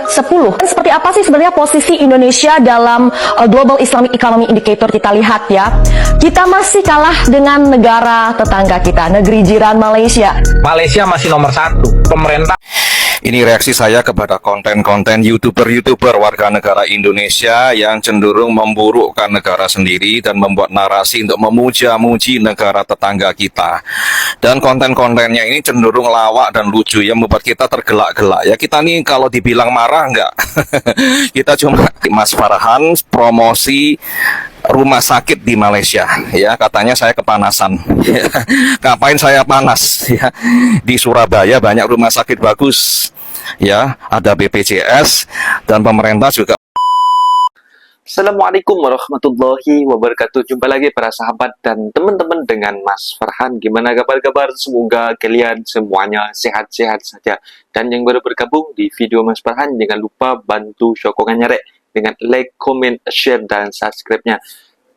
10. Dan seperti apa sih sebenarnya posisi Indonesia dalam Global Islamic Economy Indicator? Kita lihat ya, kita masih kalah dengan negara tetangga kita, negeri jiran Malaysia. Malaysia masih nomor 1. Pemerintah. Ini reaksi saya kepada konten-konten YouTuber warga negara Indonesia yang cenderung memburukkan negara sendiri dan membuat narasi untuk memuja-muji negara tetangga kita. Dan konten-kontennya ini cenderung lawak dan lucu yang membuat kita tergelak-gelak. Ya, kita nih kalau dibilang marah enggak. Kita cuma Mas Farhan promosi rumah sakit di Malaysia, ya katanya saya kepanasan. Ngapain saya panas? Ya, di Surabaya banyak rumah sakit bagus, ya ada BPJS dan pemerintah juga. Assalamualaikum warahmatullahi wabarakatuh. Jumpa lagi para sahabat dan teman-teman dengan Mas Farhan. Gimana kabar-kabar? Semoga kalian semuanya sehat-sehat saja. Dan yang baru bergabung di video Mas Farhan, jangan lupa bantu sokongannya rek dengan like, comment, share, dan subscribe-nya.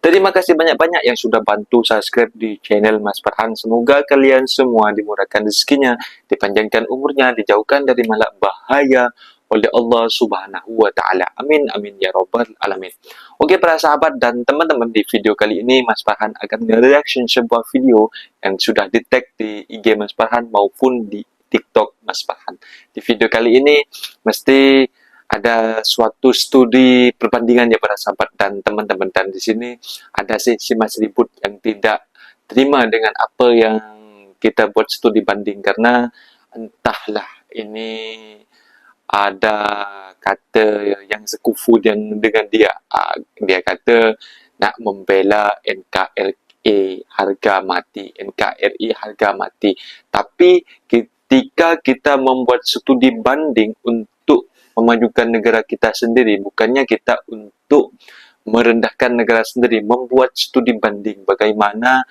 Terima kasih banyak-banyak yang sudah bantu subscribe di channel Mas Farhan. Semoga kalian semua dimurahkan rezekinya, dipanjangkan umurnya, dijauhkan dari malak bahaya oleh Allah Subhanahu wa Ta'ala. Amin, amin ya Rabbal Alamin. Oke para sahabat dan teman-teman, di video kali ini Mas Farhan akan nge-reaction sebuah video yang sudah di-tag di IG Mas Farhan maupun di TikTok Mas Farhan. Di video kali ini mesti ada suatu studi perbandingan ya para sahabat dan teman-teman, dan di sini ada si Mas Ribut yang tidak terima dengan apa yang kita buat studi banding, karena entahlah ini ada kata yang sekufu dengan dia. Dia kata nak membela NKRI harga mati, NKRI harga mati. Tapi ketika kita membuat studi banding untuk memajukan negara kita sendiri, bukannya kita untuk merendahkan negara sendiri, membuat studi banding bagaimana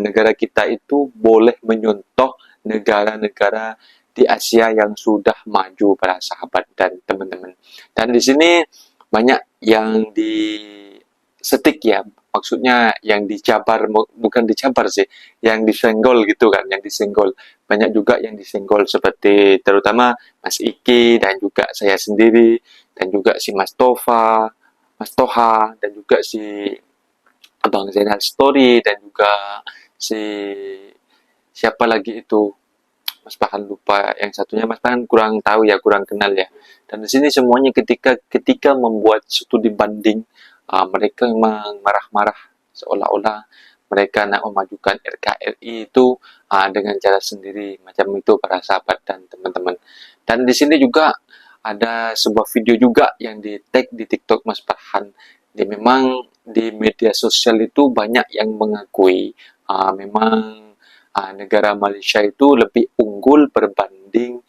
negara kita itu boleh menyontoh negara-negara di Asia yang sudah maju para sahabat dan teman-teman. Dan di sini banyak yang disetik ya, maksudnya yang dicabar, bukan dicabar sih, yang disenggol gitu kan, yang disenggol. Banyak juga yang disenggol seperti terutama Mas Iki dan juga saya sendiri dan juga si Mas Toha dan juga si Abang Zainal Story dan juga si siapa lagi itu Mas Farhan lupa, yang satunya Mas Farhan kurang tahu ya, kurang kenal ya. Dan di sini semuanya ketika membuat studi banding, mereka memang marah-marah seolah-olah mereka nak memajukan NKRI itu dengan cara sendiri, macam itu para sahabat dan teman-teman. Dan di sini juga ada sebuah video juga yang di-tag di TikTok Mas Farhan. Dia memang di media sosial itu banyak yang mengakui memang negara Malaysia itu lebih unggul berbanding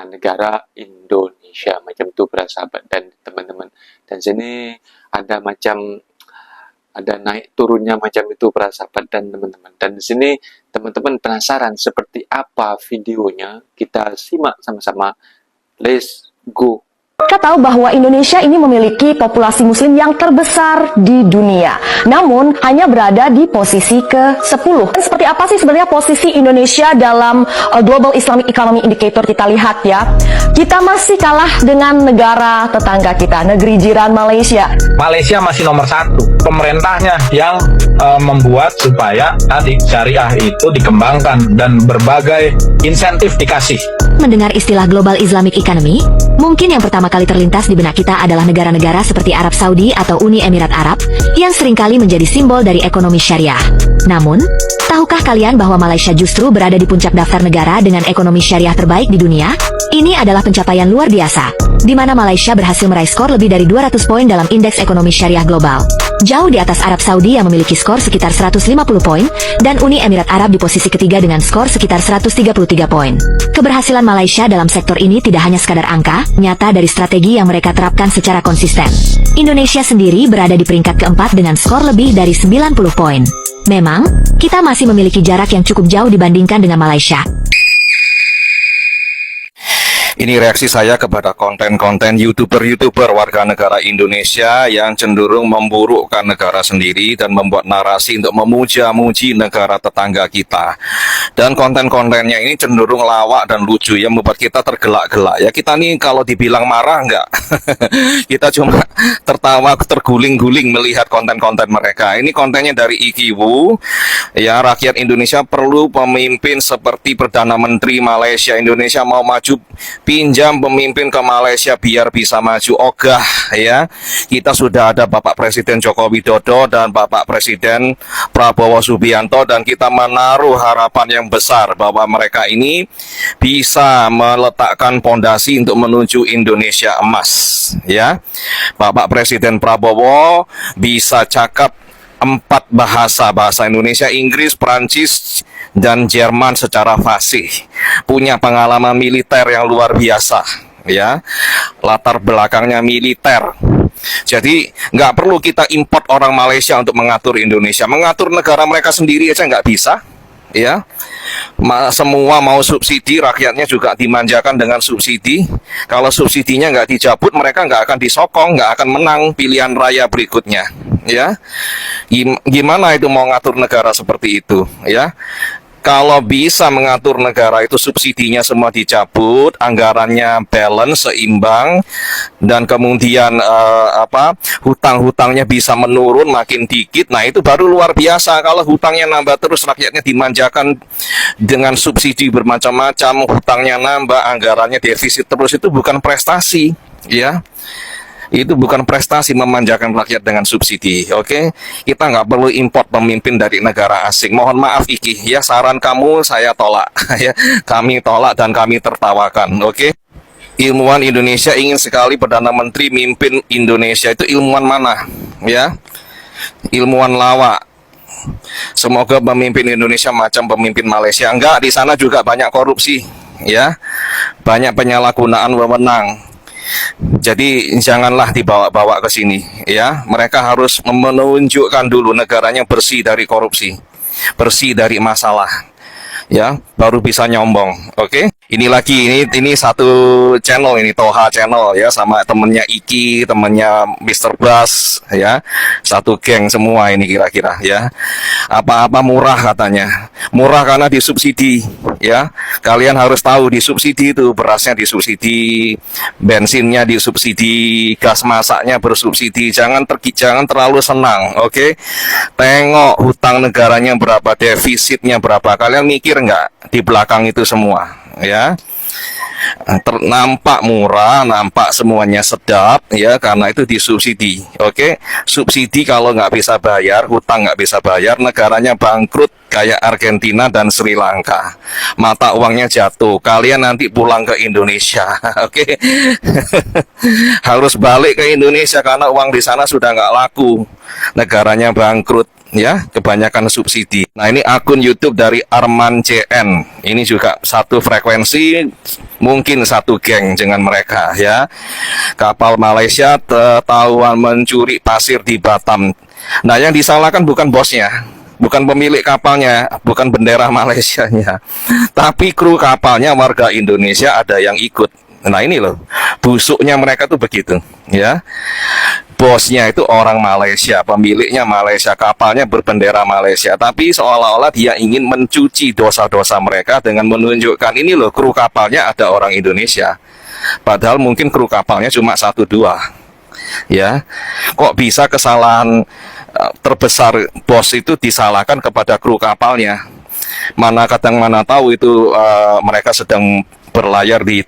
negara Indonesia, macam itu para sahabat dan teman-teman. Dan sini ada naik turunnya macam itu para sahabat dan teman-teman. Dan di sini teman-teman penasaran seperti apa videonya, kita simak sama-sama. Let's go. Kita tahu bahwa Indonesia ini memiliki populasi muslim yang terbesar di dunia, namun hanya berada di posisi ke-10. Dan seperti apa sih sebenarnya posisi Indonesia dalam Global Islamic Economy Indicator? Kita lihat ya, kita masih kalah dengan negara tetangga kita, negeri jiran Malaysia. Malaysia masih nomor 1. Pemerintahnya yang membuat supaya tadi syariah itu dikembangkan dan berbagai insentif dikasih. Mendengar istilah Global Islamic Economy, mungkin yang pertama kali terlintas di benak kita adalah negara-negara seperti Arab Saudi atau Uni Emirat Arab yang seringkali menjadi simbol dari ekonomi syariah. Namun, tahukah kalian bahwa Malaysia justru berada di puncak daftar negara dengan ekonomi syariah terbaik di dunia? Ini adalah pencapaian luar biasa, di mana Malaysia berhasil meraih skor lebih dari 200 poin dalam indeks ekonomi syariah global. Jauh di atas Arab Saudi yang memiliki skor sekitar 150 poin, dan Uni Emirat Arab di posisi ketiga dengan skor sekitar 133 poin. Keberhasilan Malaysia dalam sektor ini tidak hanya sekadar angka, nyata dari strategi yang mereka terapkan secara konsisten. Indonesia sendiri berada di peringkat keempat dengan skor lebih dari 90 poin. Memang, kita masih memiliki jarak yang cukup jauh dibandingkan dengan Malaysia. Ini reaksi saya kepada konten-konten YouTuber-YouTuber warga negara Indonesia yang cenderung memburukkan negara sendiri dan membuat narasi untuk memuja-muji negara tetangga kita. Dan konten-kontennya ini cenderung lawak dan lucu yang membuat kita tergelak-gelak. Ya, kita nih kalau dibilang marah enggak. Kita cuma tertawa, terguling-guling melihat konten-konten mereka. Ini kontennya dari Iki Wu. Ya, rakyat Indonesia perlu pemimpin seperti Perdana Menteri Malaysia. Indonesia mau maju, pinjam pemimpin ke Malaysia biar bisa maju. Ogah ya, kita sudah ada Bapak Presiden Joko Widodo dan Bapak Presiden Prabowo Subianto, dan kita menaruh harapan yang besar bahwa mereka ini bisa meletakkan pondasi untuk menuju Indonesia emas ya. Bapak Presiden Prabowo bisa cakap 4 bahasa Indonesia, Inggris, Prancis, dan Jerman secara fasih. Punya pengalaman militer yang luar biasa, ya. Latar belakangnya militer. Jadi nggak perlu kita import orang Malaysia untuk mengatur Indonesia. Mengatur negara mereka sendiri aja nggak bisa, ya. Semua mau subsidi, rakyatnya juga dimanjakan dengan subsidi. Kalau subsidinya nggak dicabut, mereka nggak akan disokong, nggak akan menang pilihan raya berikutnya. Ya, gimana itu mau ngatur negara seperti itu, ya? Kalau bisa mengatur negara itu subsidinya semua dicabut, anggarannya balance, seimbang, dan kemudian hutang-hutangnya bisa menurun makin dikit. Nah, itu baru luar biasa. Kalau hutangnya nambah terus, rakyatnya dimanjakan dengan subsidi bermacam-macam, hutangnya nambah, anggarannya defisit terus, itu bukan prestasi, ya. Itu bukan prestasi memanjakan rakyat dengan subsidi, oke? Kita nggak perlu import pemimpin dari negara asing. Mohon maaf Iki, ya, saran kamu saya tolak, ya, kami tolak dan kami tertawakan, oke? Ilmuwan Indonesia ingin sekali Perdana Menteri mimpin Indonesia. Itu ilmuwan mana, ya? Ilmuwan lawak. Semoga pemimpin Indonesia macam pemimpin Malaysia. Enggak, di sana juga banyak korupsi, ya, banyak penyalahgunaan wewenang. Jadi janganlah dibawa-bawa ke sini, ya. Mereka harus menunjukkan dulu negaranya bersih dari korupsi, bersih dari masalah, ya, baru bisa nyombong. Oke? Ini lagi, ini satu channel, ini Toha channel, ya, sama temennya Iki, temennya Mr. Bas, ya, satu geng semua ini kira-kira, ya. Apa-apa murah katanya, murah karena disubsidi, ya. Kalian harus tahu disubsidi itu berasnya disubsidi, bensinnya disubsidi, gas masaknya bersubsidi. Jangan terlalu senang, oke? Tengok hutang negaranya berapa, defisitnya berapa. Kalian mikir nggak di belakang itu semua, ya? Nampak murah, nampak semuanya sedap, ya, karena itu disubsidi, oke? Subsidi kalau nggak bisa bayar, hutang nggak bisa bayar, negaranya bangkrut kayak Argentina dan Sri Lanka. Mata uangnya jatuh, kalian nanti pulang ke Indonesia, oke? Harus balik ke Indonesia karena uang di sana sudah nggak laku, negaranya bangkrut. Ya, kebanyakan subsidi. Nah, ini akun YouTube dari Arman CN. Ini juga satu frekuensi, mungkin satu geng dengan mereka, ya. Kapal Malaysia ketahuan mencuri pasir di Batam. Nah, yang disalahkan bukan bosnya, bukan pemilik kapalnya, bukan bendera Malaysianya, tapi kru kapalnya warga Indonesia ada yang ikut. Nah, ini loh, busuknya mereka tuh begitu, ya. Bosnya itu orang Malaysia, pemiliknya Malaysia, kapalnya berbendera Malaysia, tapi seolah-olah dia ingin mencuci dosa-dosa mereka dengan menunjukkan ini loh, kru kapalnya ada orang Indonesia. Padahal mungkin kru kapalnya cuma 1-2, ya. Kok bisa kesalahan terbesar bos itu disalahkan kepada kru kapalnya? Mana tahu itu mereka sedang berlayar di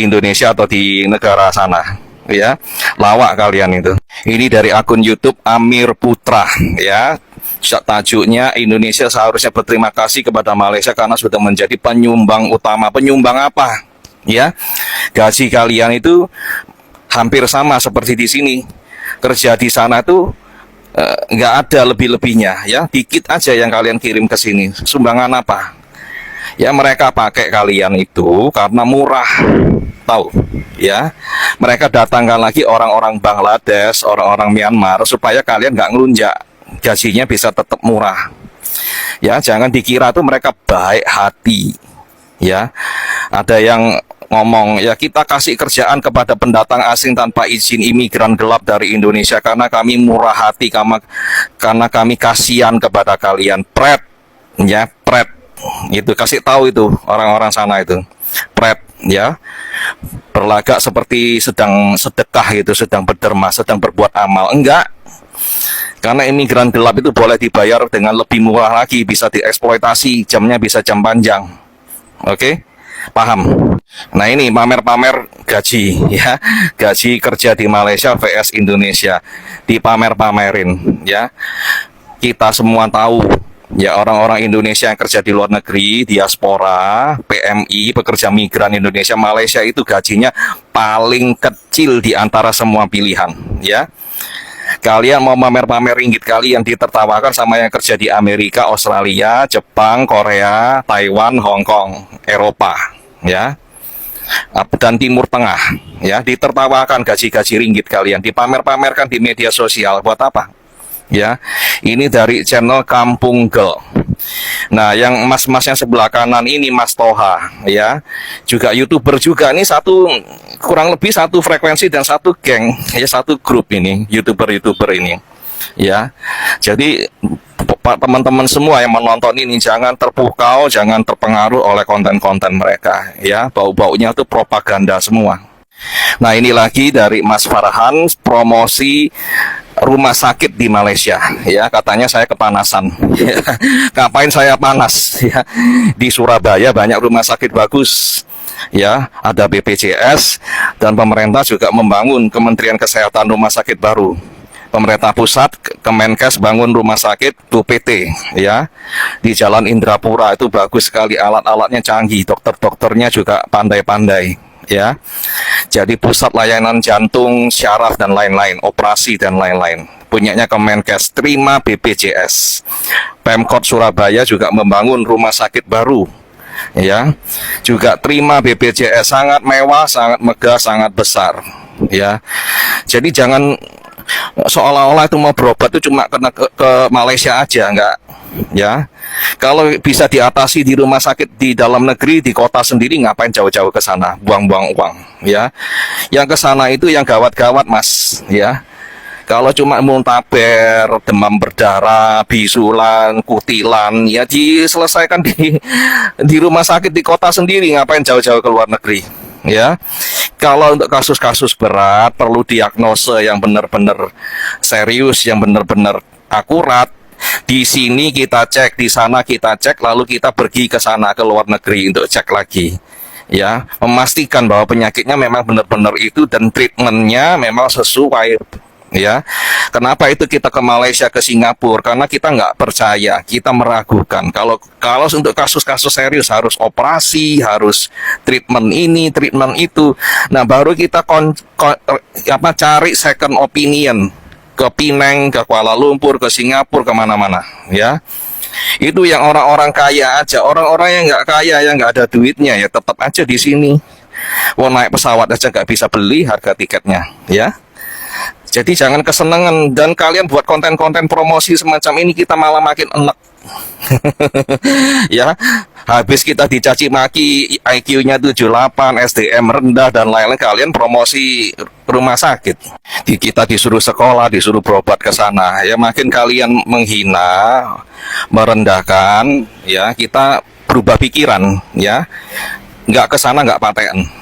Indonesia atau di negara sana, ya. Lawak kalian itu. Ini dari akun YouTube Amir Putra, ya. Tajuknya, Indonesia seharusnya berterima kasih kepada Malaysia karena sudah menjadi penyumbang utama. Penyumbang apa? Ya, gaji kalian itu hampir sama seperti di sini. Kerja di sana tuh nggak ada lebih-lebihnya, ya. Dikit aja yang kalian kirim ke sini. Sumbangan apa? Ya, mereka pakai kalian itu karena murah, tahu, ya. Mereka datangkan lagi orang-orang Bangladesh, orang-orang Myanmar supaya kalian nggak ngelunjak, gajinya bisa tetap murah. Ya, jangan dikira tuh mereka baik hati, ya. Ada yang ngomong, ya kita kasih kerjaan kepada pendatang asing tanpa izin, imigran gelap dari Indonesia, karena kami murah hati, karena kami kasihan kepada kalian. Pret, ya pret, itu kasih tahu itu orang-orang sana itu, pret, ya berlagak seperti sedang sedekah gitu, sedang berderma, sedang berbuat amal. Enggak, karena imigran gelap itu boleh dibayar dengan lebih murah lagi, bisa dieksploitasi, jamnya bisa jam panjang. Oke, paham? Nah ini pamer-pamer gaji, ya gaji kerja di Malaysia vs Indonesia, dipamer-pamerin, ya kita semua tahu, ya orang-orang Indonesia yang kerja di luar negeri, diaspora, PMI, pekerja migran Indonesia, Malaysia itu gajinya paling kecil di antara semua pilihan, ya. Kalian mau pamer-pamer ringgit kalian ditertawakan sama yang kerja di Amerika, Australia, Jepang, Korea, Taiwan, Hong Kong, Eropa, ya, dan Timur Tengah, ya, ditertawakan gaji-gaji ringgit kalian, dipamer-pamerkan di media sosial. Buat apa? Ya, ini dari channel Kampung Girl. Nah, yang mas-mas yang sebelah kanan ini Mas Toha, ya, juga YouTuber juga. Ini kurang lebih satu frekuensi dan satu geng, ya, satu grup ini YouTuber ini, ya. Jadi teman-teman semua yang menonton ini jangan terpukau, jangan terpengaruh oleh konten-konten mereka, ya. Bau-baunya itu propaganda semua. Nah, ini lagi dari Mas Farhan, promosi rumah sakit di Malaysia, ya, katanya saya kepanasan. Ngapain saya panas, ya? Di Surabaya banyak rumah sakit bagus, ya, ada BPJS, dan pemerintah juga membangun Kementerian Kesehatan rumah sakit baru. Pemerintah pusat, Kemenkes bangun rumah sakit UPT, ya, di Jalan Indrapura, itu bagus sekali, alat-alatnya canggih, dokter-dokternya juga pandai-pandai, ya. Jadi pusat layanan jantung, syaraf dan lain-lain, operasi dan lain-lain, punyanya Kemenkes, terima BPJS. Pemkot Surabaya juga membangun rumah sakit baru, ya, juga terima BPJS, sangat mewah, sangat megah, sangat besar, ya. Jadi jangan seolah-olah itu mau berobat itu cuma ke Malaysia aja, enggak, ya. Kalau bisa diatasi di rumah sakit di dalam negeri, di kota sendiri, ngapain jauh-jauh ke sana, buang-buang uang, ya. Yang ke sana itu yang gawat-gawat, Mas, ya. Kalau cuma muntaber, demam berdarah, bisulan, kutilan, ya diselesaikan di rumah sakit di kota sendiri, ngapain jauh-jauh ke luar negeri, ya. Kalau untuk kasus-kasus berat perlu diagnosa yang benar-benar serius, yang benar-benar akurat. Di sini kita cek, di sana kita cek, lalu kita pergi ke sana, ke luar negeri untuk cek lagi, ya, memastikan bahwa penyakitnya memang benar-benar itu dan treatmentnya memang sesuai, ya. Kenapa itu kita ke Malaysia, ke Singapura? Karena kita nggak percaya, kita meragukan. Kalau untuk kasus-kasus serius harus operasi, harus treatment ini, treatment itu. Nah, baru kita cari second opinion ke Penang, ke Kuala Lumpur, ke Singapura, kemana-mana, ya. Itu yang orang-orang kaya aja. Orang-orang yang nggak kaya, yang nggak ada duitnya, ya tetap aja di sini. Wah, naik pesawat aja nggak bisa beli harga tiketnya, ya. Jadi jangan kesenangan, dan kalian buat konten-konten promosi semacam ini kita malah makin enak. Ya, habis kita dicaci maki IQ-nya 78, SDM rendah dan lain-lain, kalian promosi rumah sakit. Kita disuruh sekolah, disuruh berobat ke sana. Ya, makin kalian menghina, merendahkan, ya, kita berubah pikiran, ya. Nggak ke sana, nggak paten.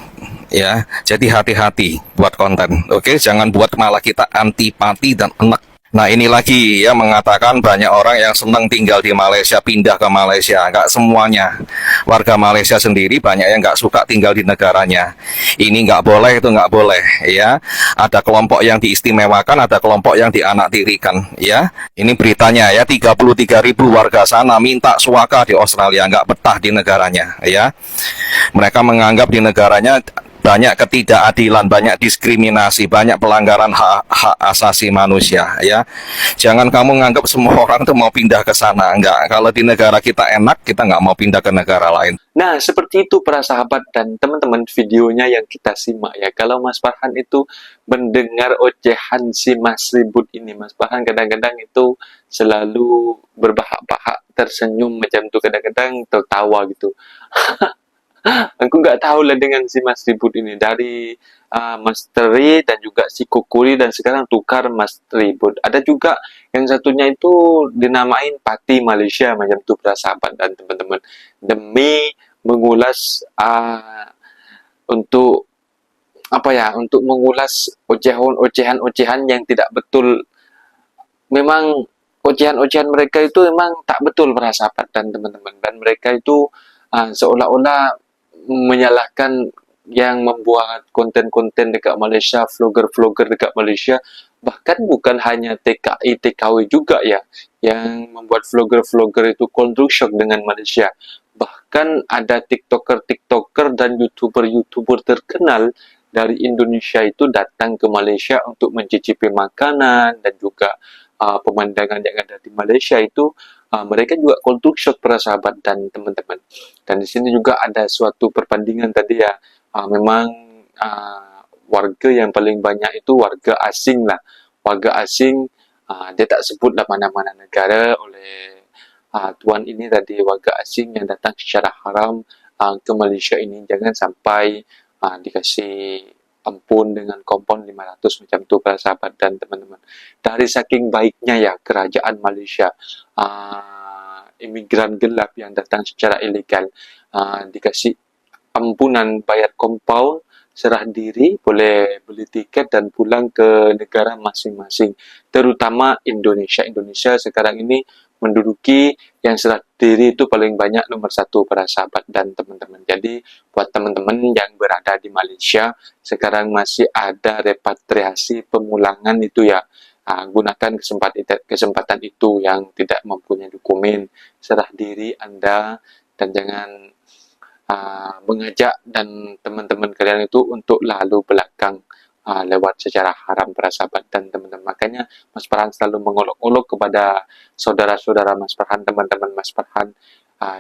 Ya, jadi hati-hati buat konten, oke? Jangan buat malah kita antipati dan enak. Nah, ini lagi, ya, mengatakan banyak orang yang senang tinggal di Malaysia, pindah ke Malaysia. Nggak semuanya. Warga Malaysia sendiri banyak yang nggak suka tinggal di negaranya. Ini nggak boleh, itu nggak boleh, ya. Ada kelompok yang diistimewakan, ada kelompok yang dianaktirikan, ya. Ini beritanya, ya, 33.000 warga sana minta suaka di Australia, nggak betah di negaranya, ya. Mereka menganggap di negaranya banyak ketidakadilan, banyak diskriminasi, banyak pelanggaran hak asasi manusia, ya. Jangan kamu nganggap semua orang tuh mau pindah ke sana. Enggak, kalau di negara kita enak, kita nggak mau pindah ke negara lain. Nah, seperti itu para sahabat dan teman-teman videonya yang kita simak, ya. Kalau Mas Farhan itu mendengar ocehan si Mas Ribut ini, Mas Farhan kadang-kadang itu selalu berbahak-bahak, tersenyum macam itu, kadang-kadang tertawa gitu. Aku nggak tahu lah dengan si Mas Ribut ini dari Mas Tri dan juga si Kukuri dan sekarang tukar Mas Ribut. Ada juga yang satunya itu dinamain Pati Malaysia macam tu para sahabat dan teman-teman demi mengulas untuk apa ya untuk mengulas ocehan-ocehan yang tidak betul. Memang ocehan-ocehan mereka itu memang tak betul para sahabat dan teman-teman dan mereka itu seolah-olah menyalahkan yang membuat konten-konten dekat Malaysia, vlogger-vlogger dekat Malaysia, bahkan bukan hanya TKI, TKW juga ya, yang membuat vlogger-vlogger itu culture shock dengan Malaysia. Bahkan ada TikToker-TikToker dan YouTuber-YouTuber terkenal dari Indonesia itu datang ke Malaysia untuk mencicipi makanan dan juga pemandangan yang ada di Malaysia itu. Mereka juga culture shock para sahabat dan teman-teman. Dan di sini juga ada suatu perbandingan tadi ya. Memang warga yang paling banyak itu warga asing lah. Warga asing dia tak sebut lah mana-mana negara oleh tuan ini tadi, warga asing yang datang secara haram ke Malaysia ini. Jangan sampai dikasih ampun dengan kompon 500 macam tu para sahabat dan teman-teman. Dari saking baiknya ya kerajaan Malaysia, imigran gelap yang datang secara ilegal dikasih ampunan bayar kompaun, serah diri, boleh beli tiket dan pulang ke negara masing-masing. Terutama Indonesia. Indonesia sekarang ini menduduki yang serah diri itu paling banyak nomor 1 para sahabat dan teman-teman. Jadi buat teman-teman yang berada di Malaysia sekarang masih ada repatriasi pemulangan itu ya. Gunakan kesempatan itu yang tidak mempunyai dokumen, serah diri Anda dan jangan mengajak dan teman-teman kalian itu untuk lalu belakang lewat secara haram para sahabat dan teman-teman. Makanya Mas Farhan selalu mengolok-olok kepada saudara-saudara Mas Farhan, teman-teman Mas Farhan,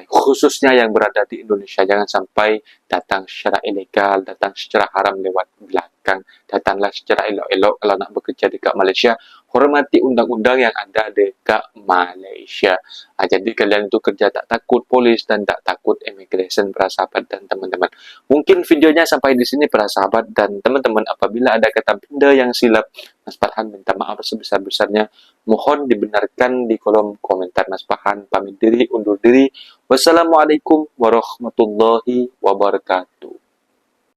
khususnya yang berada di Indonesia, jangan sampai datang secara ilegal, datang secara haram lewat belakang. Datanglah secara elok-elok kalau nak bekerja dekat Malaysia, hormati undang-undang yang ada dekat Malaysia. Jadi kalian itu kerja tak takut polis dan tak takut immigration para sahabat dan teman-teman. Mungkin videonya sampai di sini para sahabat dan teman-teman. Apabila ada kata benda yang silap, Mas Farhan minta maaf sebesar-besarnya. Mohon dibenarkan di kolom komentar. Mas Farhan pamit diri, undur diri. Wassalamualaikum warahmatullahi wabarakatuh.